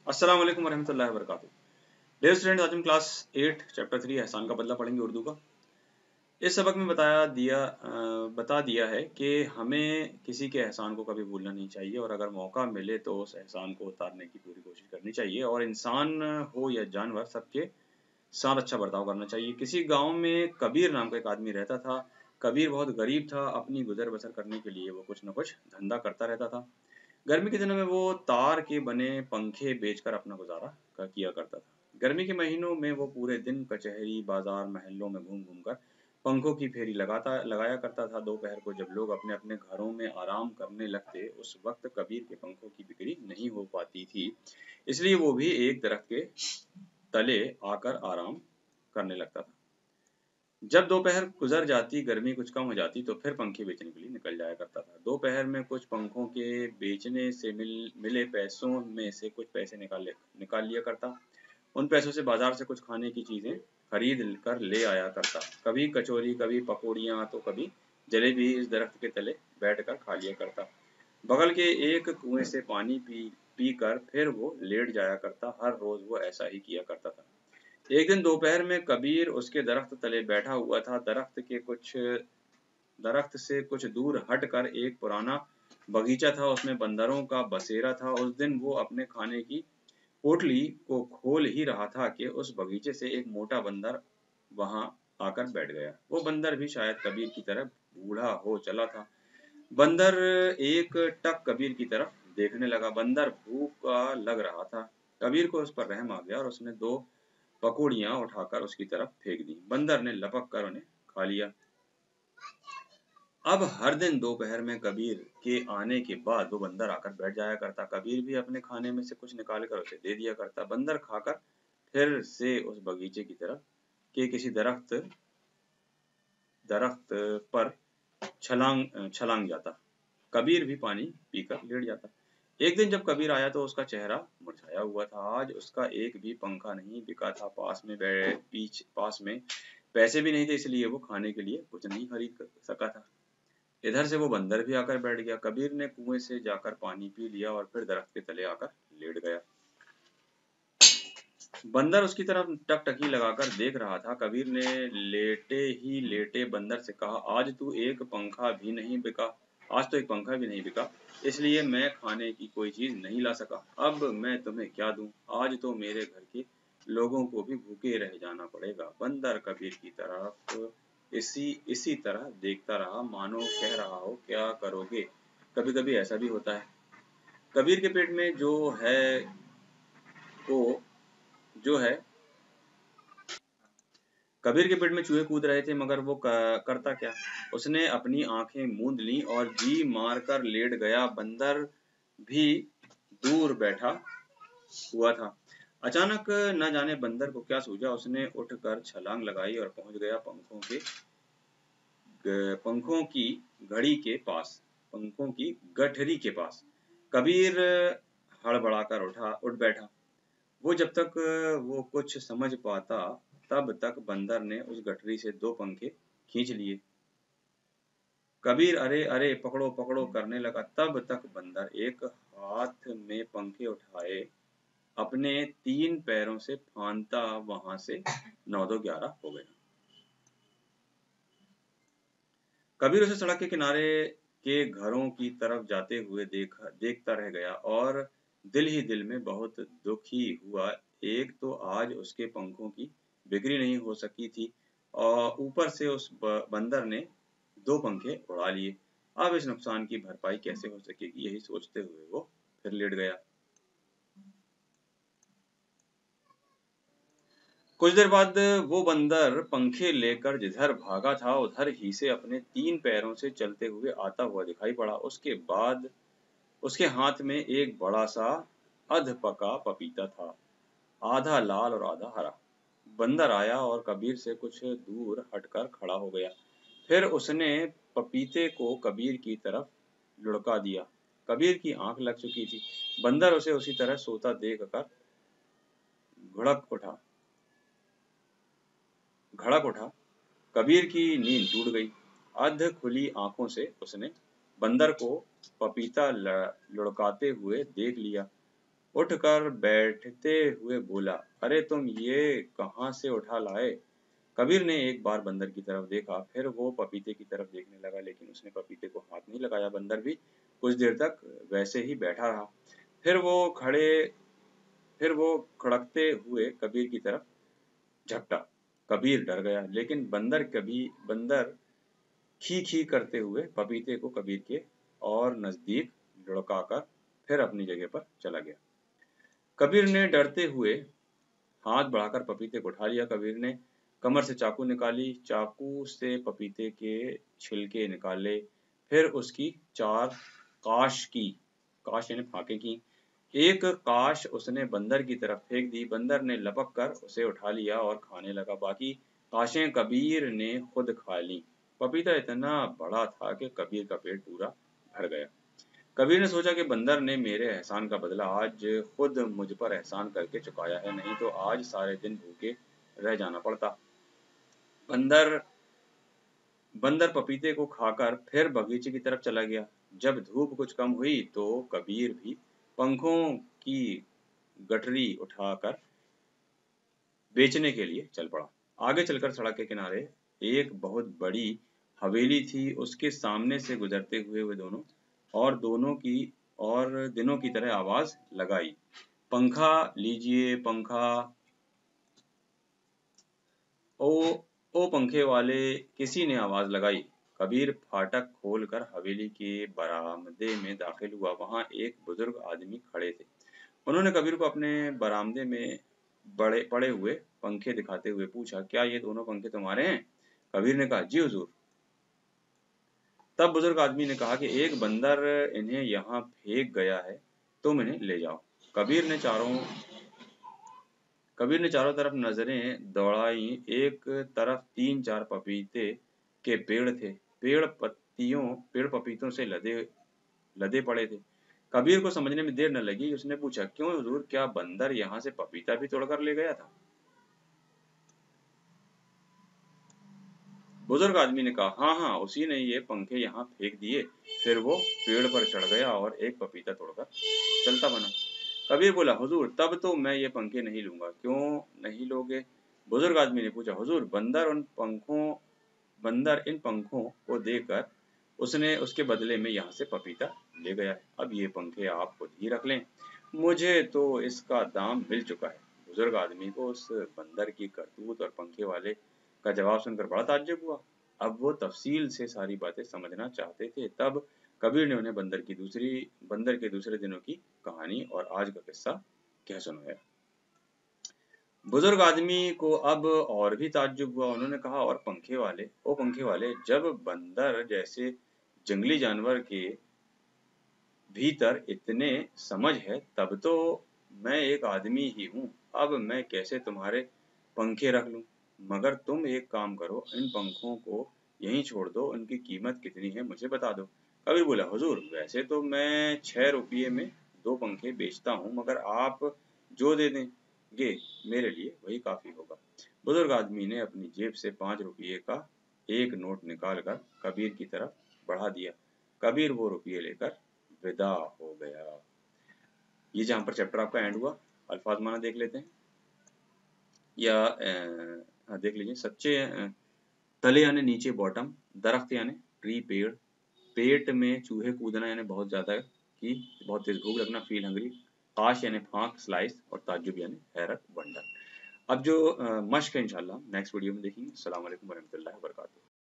अस्सलाम वालेकुम वरहमतुल्लाहि वबरकातुहू। डियर स्टूडेंट, आज हम क्लास 8 चैप्टर 3 एहसान का बदला पढ़ेंगे उर्दू का। इस सबक में बता दिया है कि हमें किसी के एहसान को कभी भूलना नहीं चाहिए और अगर मौका मिले तो उस एहसान को उतारने की पूरी कोशिश करनी चाहिए और इंसान हो या जानवर सबके साथ अच्छा बर्ताव करना चाहिए। किसी गांव में कबीर नाम का एक आदमी रहता था। कबीर बहुत गरीब था। अपनी गुजर बसर करने के लिए वो कुछ न कुछ धंधा करता रहता था। गर्मी के दिनों में वो तार के बने पंखे बेचकर अपना गुजारा किया करता था। गर्मी के महीनों में वो पूरे दिन कचहरी बाजार महलों में घूम घूम कर पंखों की फेरी लगाया करता था। दोपहर को जब लोग अपने अपने घरों में आराम करने लगते उस वक्त कबीर के पंखों की बिक्री नहीं हो पाती थी, इसलिए वो भी एक दरख्त के तले आकर आराम करने लगता था। जब दोपहर गुजर जाती, गर्मी कुछ कम हो जाती तो फिर पंखे बेचने के लिए निकल जाया करता था। दोपहर में कुछ पंखों के बेचने से मिले पैसों में से कुछ पैसे निकाल लिया करता। उन पैसों से बाजार से कुछ खाने की चीजें खरीद कर ले आया करता। कभी कचौरी, कभी पकौड़ियाँ तो कभी जलेबी इस दरख्त के तले बैठकर खा लिया करता। बगल के एक कुएं से पानी पी कर फिर वो लेट जाया करता। हर रोज वो ऐसा ही किया करता था। एक दिन दोपहर में कबीर उसके दरख्त तले बैठा हुआ था। दरख्त से कुछ दूर हटकर एक पुराना बगीचा था, उसमें बंदरों का बसेरा था। उस दिन वो अपने खाने की पोटली को खोल ही रहा था कि उस बगीचे से एक मोटा बंदर वहां आकर बैठ गया। वो बंदर भी शायद कबीर की तरह बूढ़ा हो चला था। बंदर एक टक कबीर की तरफ देखने लगा। बंदर भूखा लग रहा था। कबीर को उस पर रहम आ गया और उसने दो पकौड़ियाँ उठाकर उसकी तरफ फेंक दी। बंदर ने लपक कर उन्हें खा लिया। अब हर दिन दोपहर में कबीर के आने के बाद वो बंदर आकर बैठ जाया करता। कबीर भी अपने खाने में से कुछ निकाल कर उसे दे दिया करता। बंदर खाकर फिर से उस बगीचे की तरफ के किसी दरख्त पर छलांग जाता। कबीर भी पानी पीकर लेट जाता। एक दिन जब कबीर आया तो उसका चेहरा मुरझाया हुआ था। आज उसका एक भी पंखा नहीं बिका था। पास में पैसे भी नहीं थे, इसलिए वो खाने के लिए कुछ नहीं खरीद सका था। इधर से वो बंदर भी आकर बैठ गया। कबीर ने कुएं से जाकर पानी पी लिया और फिर दरख्त के तले आकर लेट गया। बंदर उसकी तरफ टकटकी लगाकर देख रहा था। कबीर ने लेटे ही लेटे बंदर से कहा, आज तो एक पंखा भी नहीं बिका, इसलिए मैं खाने की कोई चीज नहीं ला सका। अब मैं तुम्हें क्या दूं? आज तो मेरे घर के लोगों को भी भूखे रह जाना पड़ेगा। बंदर कबीर की तरफ इसी तरह देखता रहा, मानो कह रहा हो, क्या करोगे? कभी कभी ऐसा भी होता है। कबीर के पेट में को जो है कबीर के पेट में चूहे कूद रहे थे, मगर वो करता क्या? उसने अपनी आंखें मूंद ली और जी मारकर लेट गया। बंदर भी दूर बैठा हुआ था। अचानक न जाने बंदर को क्या सूझा, उसने उठकर छलांग लगाई और पहुंच गया पंखों की घड़ी के पास पंखों की गठरी के पास। कबीर हड़बड़ाकर उठ बैठा। वो जब तक वो कुछ समझ पाता तब तक बंदर ने उस गठरी से दो पंखे खींच लिए। कबीर अरे अरे पकड़ो पकड़ो करने लगा, तब तक बंदर एक हाथ में पंखे उठाए अपने 3 पैरों से फांदता वहां से 9-2-11 हो गया। कबीर उसे सड़क के किनारे के घरों की तरफ जाते हुए देखता रह गया और दिल ही दिल में बहुत दुखी हुआ। एक तो आज उसके पंखों की बिक्री नहीं हो सकी थी और ऊपर से उस बंदर ने 2 पंखे उड़ा लिए। अब इस नुकसान की भरपाई कैसे हो सकेगी, यही सोचते हुए वो फिर लेट गया। कुछ देर बाद वो बंदर पंखे लेकर जिधर भागा था उधर ही से अपने 3 पैरों से चलते हुए आता हुआ दिखाई पड़ा। उसके बाद उसके हाथ में एक बड़ा सा अधपका पपीता था, आधा लाल और आधा हरा। बंदर आया और कबीर से कुछ दूर हटकर खड़ा हो गया। फिर उसने पपीते को कबीर की तरफ लुढ़का दिया। कबीर की आंख लग चुकी थी। बंदर उसे उसी तरह सोता देखकर घड़क उठा। कबीर की नींद टूट गई। अध खुली आंखों से उसने बंदर को पपीता लुढ़काते हुए देख लिया। उठकर बैठते हुए बोला, अरे तुम ये कहाँ से उठा लाए? कबीर ने एक बार बंदर की तरफ देखा, फिर वो पपीते की तरफ देखने लगा, लेकिन उसने पपीते को हाथ नहीं लगाया। बंदर भी कुछ देर तक वैसे ही बैठा रहा। फिर वो खड़कते हुए कबीर की तरफ झपटा। कबीर डर गया, लेकिन बंदर खी खी करते हुए पपीते को कबीर के और नजदीक लुढ़काकर फिर अपनी जगह पर चला गया। कबीर ने डरते हुए हाथ बढ़ाकर पपीते को उठा लिया। कबीर ने कमर से चाकू निकाली, चाकू से पपीते के छिलके निकाले, फिर उसकी 4 काश की, काश यानी फाके की। एक काश उसने बंदर की तरफ फेंक दी। बंदर ने लपक कर उसे उठा लिया और खाने लगा। बाकी काशें कबीर ने खुद खा ली। पपीता इतना बड़ा था कि कबीर का पेट पूरा भर गया। कबीर ने सोचा कि बंदर ने मेरे एहसान का बदला आज खुद मुझ पर एहसान करके चुकाया है, नहीं तो आज सारे दिन भूखे रह जाना पड़ता। बंदर बंदर पपीते को खाकर फिर बगीचे की तरफ चला गया। जब धूप कुछ कम हुई तो कबीर भी पंखों की गठरी उठाकर बेचने के लिए चल पड़ा। आगे चलकर सड़क के किनारे एक बहुत बड़ी हवेली थी। उसके सामने से गुजरते हुए वे दोनों दिनों की तरह आवाज लगाई, पंखा लीजिए पंखा। ओ ओ पंखे वाले, किसी ने आवाज लगाई। कबीर फाटक खोलकर हवेली के बरामदे में दाखिल हुआ। वहां एक बुजुर्ग आदमी खड़े थे। उन्होंने कबीर को अपने बरामदे में बड़े पड़े हुए पंखे दिखाते हुए पूछा, क्या ये दोनों पंखे तुम्हारे हैं? कबीर ने कहा, जी हुजूर। तब बुजुर्ग आदमी ने कहा कि एक बंदर इन्हें यहाँ फेंक गया है, तुम इन्हें ले जाओ। कबीर ने चारों तरफ नजरें दौड़ाई। एक तरफ 3-4 पपीते के पेड़ थे। पेड़ पपीतों से लदे लदे पड़े थे। कबीर को समझने में देर न लगी। उसने पूछा, क्यों हुजूर, क्या बंदर यहाँ से पपीता भी तोड़कर ले गया था? बुजुर्ग आदमी ने कहा, हाँ हाँ, उसी ने ये पंखे यहाँ फेंक दिए, फिर वो पेड़ पर चढ़ गया और एक पपीता तोड़कर चलता बना। कबीर बोला, हुजूर, तब तो मैं ये पंखे नहीं लूंगा। क्यों नहीं लोगे? बुजुर्ग आदमी ने पूछा, हुजूर, बंदर इन पंखों को देकर उसके बदले में यहाँ से पपीता ले गया है। अब ये पंखे आप खुद ही रख लें, मुझे तो इसका दाम मिल चुका है। बुजुर्ग आदमी को उस बंदर की करतूत और पंखे वाले का जवाब सुनकर बड़ा ताज्जुब हुआ। अब वो तफसील से सारी बातें समझना चाहते थे। तब कबीर ने उन्हें बंदर के दूसरे दिनों की कहानी और आज का किस्सा कह सुनाया। बुजुर्ग आदमी को अब और भी ताज्जुब हुआ। उन्होंने कहा, ओ पंखे वाले, जब बंदर जैसे जंगली जानवर के भीतर इतने समझ है, तब तो मैं एक आदमी ही हूँ। अब मैं कैसे तुम्हारे पंखे रख लूं? मगर तुम एक काम करो, इन पंखों को यहीं छोड़ दो। उनकी कीमत कितनी है मुझे बता दो। कबीर बोला, हुजूर, वैसे तो मैं 6 रुपये में 2 पंखे बेचता हूँ, मगर आप जो दे देंगे मेरे लिए वही काफी होगा। बुजुर्ग आदमी ने अपनी जेब से 5 रुपये का एक नोट निकाल कर कबीर की तरफ बढ़ा दिया। कबीर वो रुपये लेकर विदा हो गया। ये जहाँ पर चैप्टर आपका एंड हुआ, अल्फाज माना देख लेते हैं, या देख लीजिए। सच्चे तले यानी नीचे बॉटम, दरख्त यानी ट्री पेड़, पेट में चूहे कूदना यानी बहुत ज्यादा की बहुत तेज भूख लगना फील हंग्री, काश यानी फांक स्लाइस, और ताज्जुब यानी हैरत वंडर। अब जो मश्क है इंशाल्लाह नेक्स्ट वीडियो में देखेंगे। अस्सलाम वालेकुम वरहमतुल्लाहि वबरकातुहू।